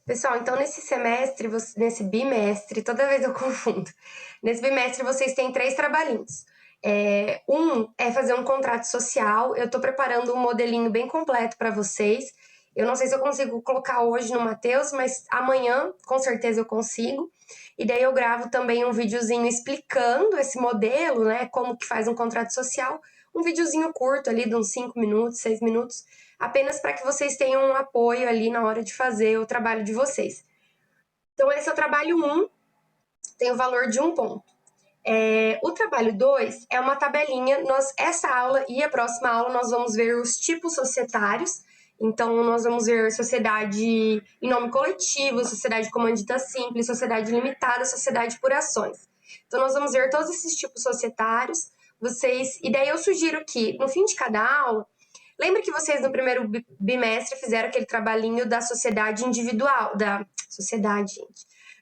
Pessoal, então nesse semestre, nesse bimestre, toda vez eu confundo. Nesse bimestre vocês têm 3 trabalhinhos. Um é fazer um contrato social. Eu tô preparando um modelinho bem completo para vocês. Eu não sei se eu consigo colocar hoje no Mateus, mas amanhã com certeza eu consigo. E daí eu gravo também um videozinho explicando esse modelo, né? Como que faz um contrato social. Um videozinho curto ali, de uns 5 minutos, 6 minutos, apenas para que vocês tenham um apoio ali na hora de fazer o trabalho de vocês. Então, esse é o trabalho 1, tem o valor de 1 ponto. O trabalho 2 é uma tabelinha. Essa aula e a próxima aula nós vamos ver os tipos societários. Então, nós vamos ver sociedade em nome coletivo, sociedade comandita simples, sociedade limitada, sociedade por ações. Então, nós vamos ver todos esses tipos societários. E daí eu sugiro que, no fim de cada aula, lembre que vocês no primeiro bimestre fizeram aquele trabalhinho da sociedade individual,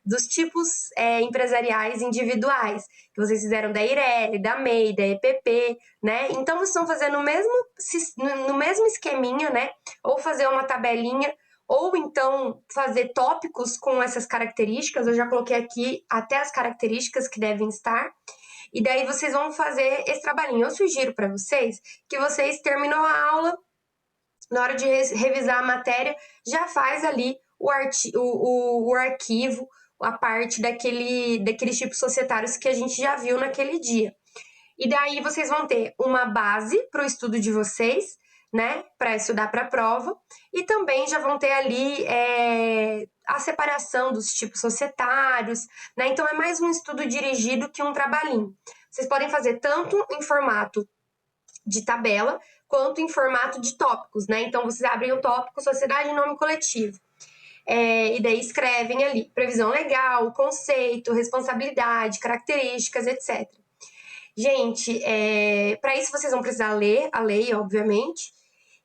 dos tipos empresariais individuais, que vocês fizeram da Eireli, da MEI, da EPP, né? Então, vocês estão fazendo no mesmo esqueminha, né? Ou fazer uma tabelinha, ou então fazer tópicos com essas características. Eu já coloquei aqui até as características que devem estar. E daí vocês vão fazer esse trabalhinho. Eu sugiro para vocês que vocês terminam a aula, na hora de revisar a matéria, já faz ali o arquivo, a parte daqueles tipos societários que a gente já viu naquele dia. E daí vocês vão ter uma base para o estudo de vocês, né? Para estudar para a prova. E também já vão ter ali a separação dos tipos societários, né? Então é mais um estudo dirigido que um trabalhinho. Vocês podem fazer tanto em formato de tabela quanto em formato de tópicos, né? Então vocês abrem o tópico sociedade em nome coletivo. E daí escrevem ali previsão legal, conceito, responsabilidade, características, etc. Gente, para isso vocês vão precisar ler a lei, obviamente.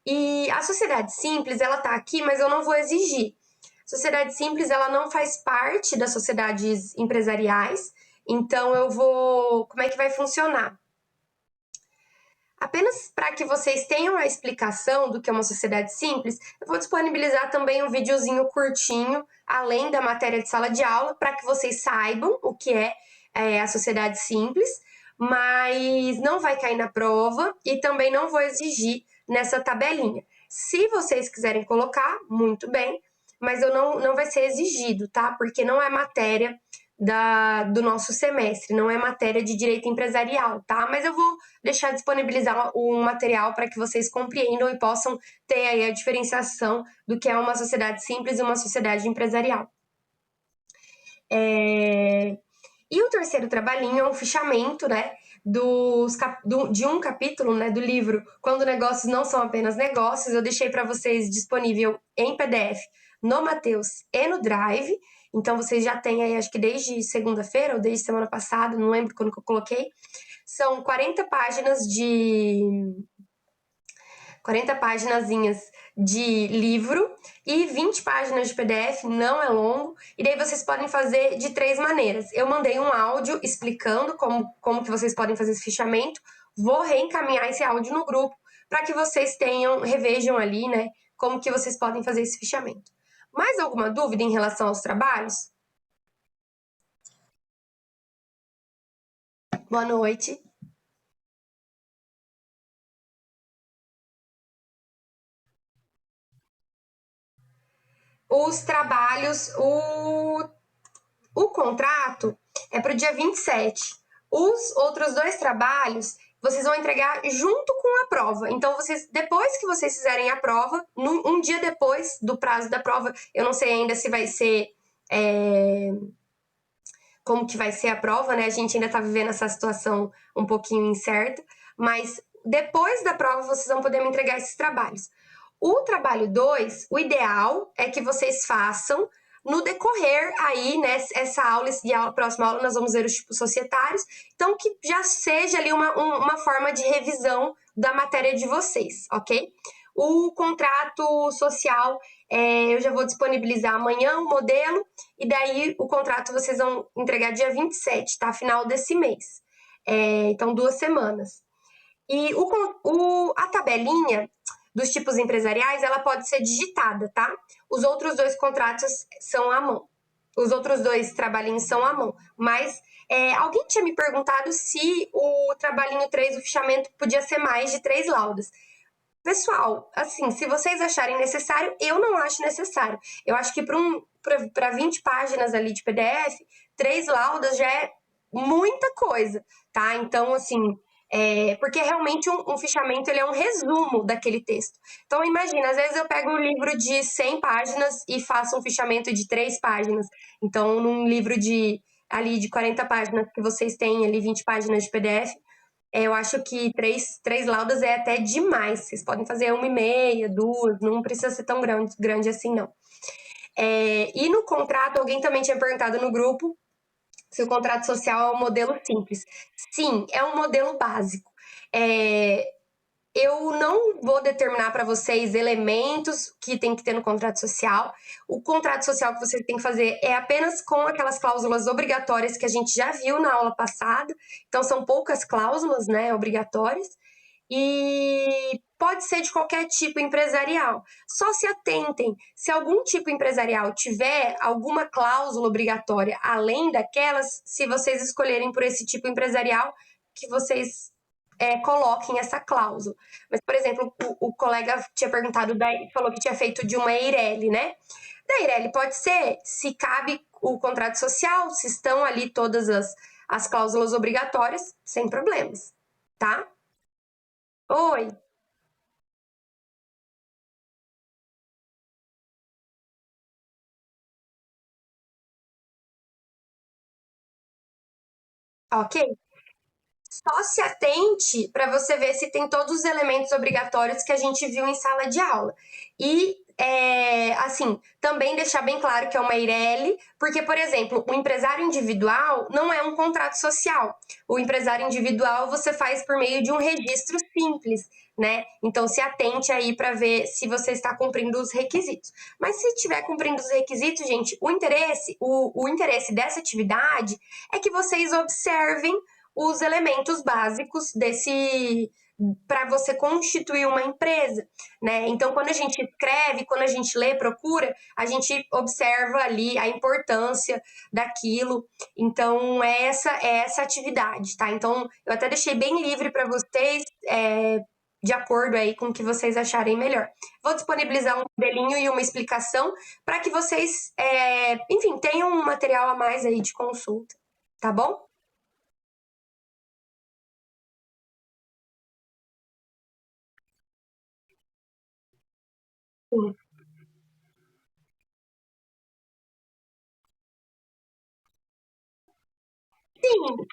E a sociedade simples, ela tá aqui, mas eu não vou exigir. Sociedade simples, ela não faz parte das sociedades empresariais. Então, como é que vai funcionar? Apenas para que vocês tenham a explicação do que é uma sociedade simples, eu vou disponibilizar também um videozinho curtinho, além da matéria de sala de aula, para que vocês saibam o que é a sociedade simples, mas não vai cair na prova e também não vou exigir nessa tabelinha. Se vocês quiserem colocar, muito bem, mas não vai ser exigido, tá? Porque não é matéria do nosso semestre, não é matéria de direito empresarial, tá? Mas eu vou deixar disponibilizar um material para que vocês compreendam e possam ter aí a diferenciação do que é uma sociedade simples e uma sociedade empresarial. E o terceiro trabalhinho é um fichamento, né? De um capítulo, né, do livro Quando Negócios Não São Apenas Negócios. Eu deixei para vocês disponível em PDF no Mateus e no Drive. Então, vocês já têm aí, acho que desde segunda-feira ou desde semana passada, não lembro quando que eu coloquei. São 40 páginas de 40 páginazinhas de livro e 20 páginas de PDF, não é longo. E daí vocês podem fazer de 3 maneiras. Eu mandei um áudio explicando como que vocês podem fazer esse fichamento. Vou reencaminhar esse áudio no grupo para que vocês revejam ali, né, como que vocês podem fazer esse fichamento. Mais alguma dúvida em relação aos trabalhos? Boa noite. Os trabalhos, o contrato é para o dia 27. Os outros 2 trabalhos vocês vão entregar junto com a prova. Então, depois que vocês fizerem a prova, um dia depois do prazo da prova, eu não sei ainda se vai ser como que vai ser a prova, né? A gente ainda está vivendo essa situação um pouquinho incerta, mas depois da prova vocês vão poder me entregar esses trabalhos. O trabalho 2, o ideal é que vocês façam no decorrer aí, né, essa aula e a próxima aula nós vamos ver os tipos societários, então que já seja ali uma forma de revisão da matéria de vocês, ok? O contrato social, eu já vou disponibilizar amanhã o modelo, e daí o contrato vocês vão entregar dia 27, tá? Final desse mês. Então, 2 semanas. E a tabelinha dos tipos empresariais, ela pode ser digitada, tá? Os outros dois contratos são à mão. Os outros dois trabalhinhos são à mão. Mas alguém tinha me perguntado se o trabalhinho 3, o fichamento, podia ser mais de 3 laudas. Pessoal, assim, se vocês acharem necessário, eu não acho necessário. Eu acho que para 20 páginas ali de PDF, 3 laudas já é muita coisa, tá? Então, assim, porque realmente um fichamento ele é um resumo daquele texto. Então, imagina, às vezes eu pego um livro de 100 páginas e faço um fichamento de 3 páginas. Então, num livro de 40 páginas que vocês têm ali, 20 páginas de PDF, eu acho que três laudas é até demais. Vocês podem fazer 1,5, 2, não precisa ser tão grande assim, não. E no contrato, alguém também tinha perguntado no grupo se o contrato social é um modelo simples. Sim, é um modelo básico. Eu não vou determinar para vocês elementos que tem que ter no contrato social. O contrato social que vocês têm que fazer é apenas com aquelas cláusulas obrigatórias que a gente já viu na aula passada. Então, são poucas cláusulas, né, obrigatórias. E pode ser de qualquer tipo empresarial. Só se atentem, se algum tipo empresarial tiver alguma cláusula obrigatória além daquelas, se vocês escolherem por esse tipo empresarial, que vocês coloquem essa cláusula. Mas, por exemplo, o colega tinha perguntado, falou que tinha feito de uma EIRELI, né? Da EIRELI pode ser se cabe o contrato social, se estão ali todas as cláusulas obrigatórias, sem problemas, tá? Oi, ok? Só se atente para você ver se tem todos os elementos obrigatórios que a gente viu em sala de aula. E, assim, também deixar bem claro que é uma EIRELI, porque, por exemplo, o empresário individual não é um contrato social. O empresário individual você faz por meio de um registro simples, né? Então, se atente aí para ver se você está cumprindo os requisitos. Mas se estiver cumprindo os requisitos, gente, o interesse dessa atividade é que vocês observem os elementos básicos desse para você constituir uma empresa, né? Então, quando a gente escreve, quando a gente lê, procura, a gente observa ali a importância daquilo. Então, é essa atividade, tá? Então, eu até deixei bem livre para vocês, de acordo aí com o que vocês acharem melhor. Vou disponibilizar um modelinho e uma explicação para que vocês, enfim, tenham um material a mais aí de consulta, tá bom? Sim. Sim,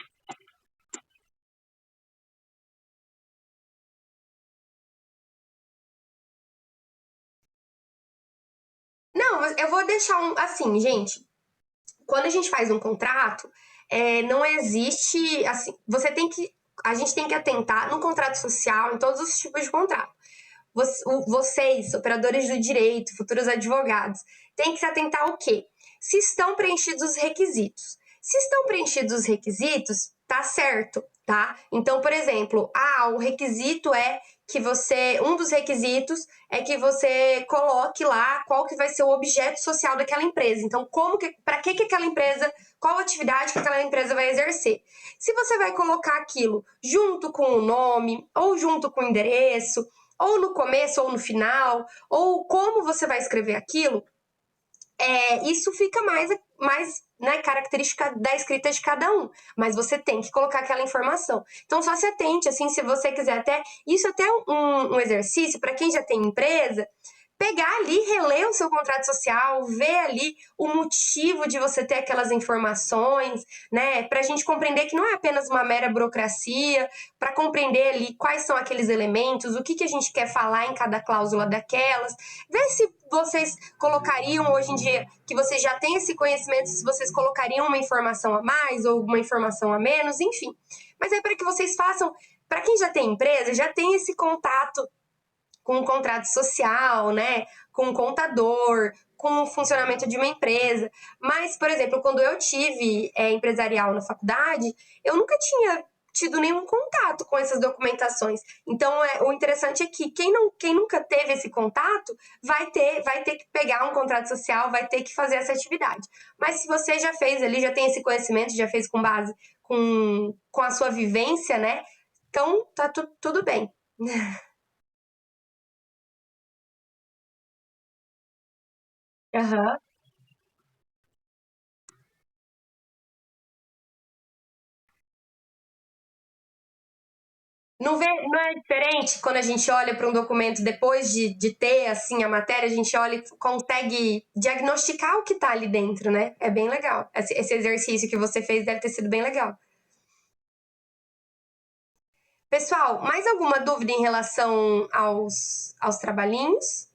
não, mas eu vou deixar assim, gente. Quando a gente faz um contrato, não existe assim. A gente tem que atentar no contrato social, em todos os tipos de contrato. Vocês, operadores do direito, futuros advogados, têm que se atentar ao quê? Se estão preenchidos os requisitos. Se estão preenchidos os requisitos, tá certo, tá? Então, por exemplo, o requisito é que um dos requisitos é que você coloque lá qual que vai ser o objeto social daquela empresa. Então, para que aquela empresa, qual atividade que aquela empresa vai exercer. Se você vai colocar aquilo junto com o nome ou junto com o endereço, ou no começo ou no final, ou como você vai escrever aquilo, isso fica mais né, característica da escrita de cada um. Mas você tem que colocar aquela informação. Então, só se atente, assim, se você quiser até. Isso até um exercício para quem já tem empresa. Pegar ali, reler o seu contrato social, ver ali o motivo de você ter aquelas informações, né? Para a gente compreender que não é apenas uma mera burocracia, para compreender ali quais são aqueles elementos, o que, que a gente quer falar em cada cláusula daquelas. Ver se vocês colocariam hoje em dia, que vocês já têm esse conhecimento, se vocês colocariam uma informação a mais ou uma informação a menos, enfim. Mas é para que vocês façam, para quem já tem empresa, já tem esse contato com um contrato social, né? Com um contador, com o funcionamento de uma empresa. Mas, por exemplo, quando eu tive empresarial na faculdade, eu nunca tinha tido nenhum contato com essas documentações. Então, o interessante é que quem nunca teve esse contato vai ter que pegar um contrato social, vai ter que fazer essa atividade. Mas se você já fez ali, já tem esse conhecimento, já fez com base com a sua vivência, né? Então, tá tudo bem. Aham. Não é diferente quando a gente olha para um documento depois de ter assim a matéria, a gente olha e consegue diagnosticar o que está ali dentro, né? É bem legal. Esse exercício que você fez deve ter sido bem legal. Pessoal, mais alguma dúvida em relação aos trabalhinhos?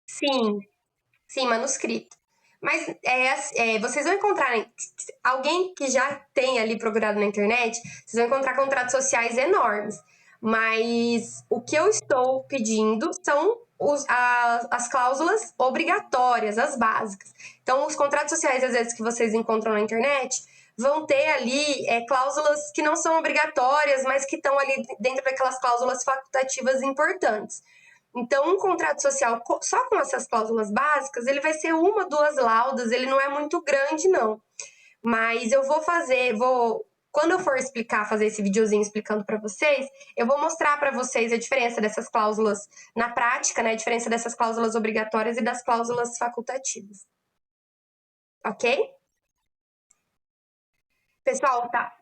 Sim, sim, manuscrito. Mas vocês vão encontrar alguém que já tem ali procurado na internet, vocês vão encontrar contratos sociais enormes. Mas o que eu estou pedindo são as cláusulas obrigatórias, as básicas. Então, os contratos sociais, às vezes, que vocês encontram na internet, vão ter ali cláusulas que não são obrigatórias, mas que estão ali dentro daquelas cláusulas facultativas importantes. Então, um contrato social só com essas cláusulas básicas, ele vai ser uma, duas laudas, ele não é muito grande, não. Mas eu vou quando eu for explicar, fazer esse videozinho explicando para vocês, eu vou mostrar para vocês a diferença dessas cláusulas na prática, né? A diferença dessas cláusulas obrigatórias e das cláusulas facultativas. Ok? Pessoal, tá.